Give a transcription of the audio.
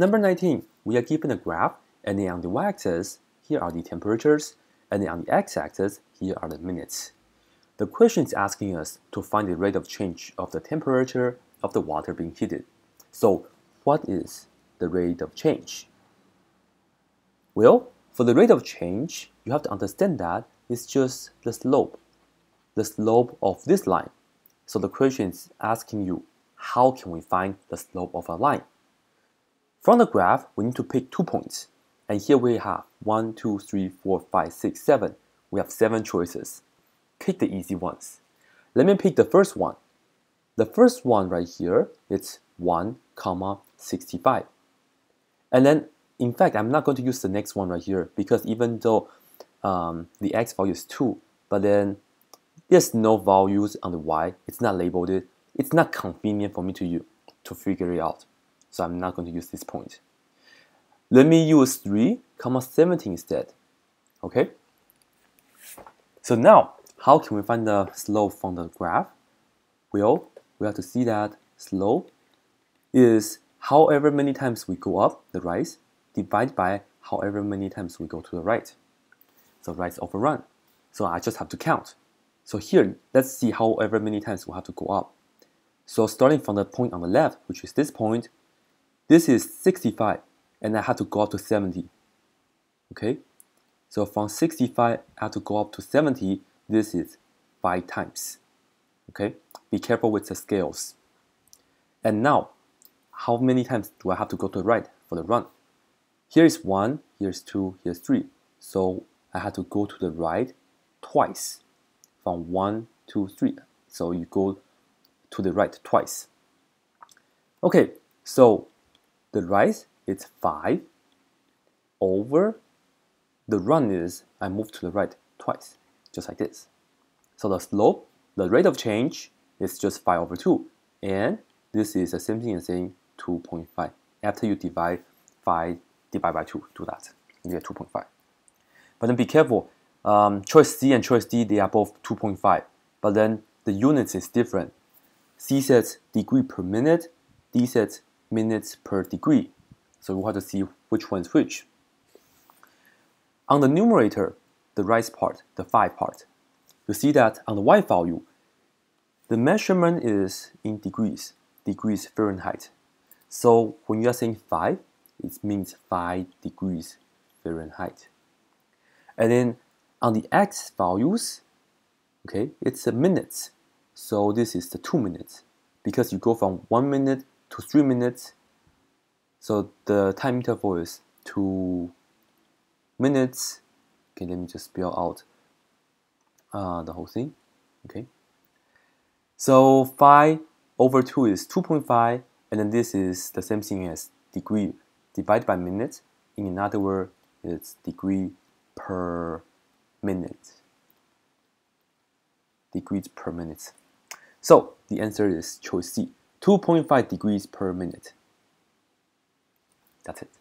Number 19, we are given a graph, and then on the y-axis, here are the temperatures, and then on the x-axis, here are the minutes. The question is asking us to find the rate of change of the temperature of the water being heated. So, what is the rate of change? Well, for the rate of change, you have to understand that it's just the slope of this line. So the question is asking you, how can we find the slope of a line? From the graph, we need to pick 2 points. And here we have 1, 2, 3, 4, 5, 6, 7. We have 7 choices. Pick the easy ones. Let me pick the first one. The first one right here, it's 1, 65. And then, in fact, I'm not going to use the next one right here because even though the x value is 2, but then there's no values on the y, it's not labeled it, it's not convenient for me to figure it out. So I'm not going to use this point. Let me use 3, 17 instead. Okay? So now, how can we find the slope from the graph? Well, we have to see that slope is however many times we go up the rise divided by however many times we go to the right. So rise over run. So I just have to count. So here, let's see however many times we have to go up. So starting from the point on the left, which is this point, this is 65, and I have to go up to 70. Okay? So from 65, I have to go up to 70. This is 5 times. Okay? Be careful with the scales. And now, how many times do I have to go to the right for the run? Here is 1, here's 2, here's 3. So I have to go to the right twice. From 1, 2, 3. So you go to the right twice. Okay, so the rise is 5 over the run is I move to the right twice, just like this. So the slope, the rate of change is just 5 over 2. And this is the same thing as saying 2.5. After you divide 5, divide by 2, do that. You get 2.5. But then be careful. Choice C and choice D, they are both 2.5. But then the units is different. C says degree per minute. D says minutes per degree. So we have to see which one is which. On the numerator, the rise part, the 5 part, you see that on the y value, the measurement is in degrees Fahrenheit. So when you are saying 5, it means 5 degrees Fahrenheit. And then on the x values, okay, it's a minutes. So this is the 2 minutes because you go from 1 minute to 3 minutes. So the time interval is 2 minutes. Okay, let me just spell out the whole thing. Okay. So 5 over 2 is 2.5, and then this is the same thing as degree divided by minutes. In another word, it's degree per minute. Degrees per minute. So the answer is choice C, 2.5 degrees per minute. That's it.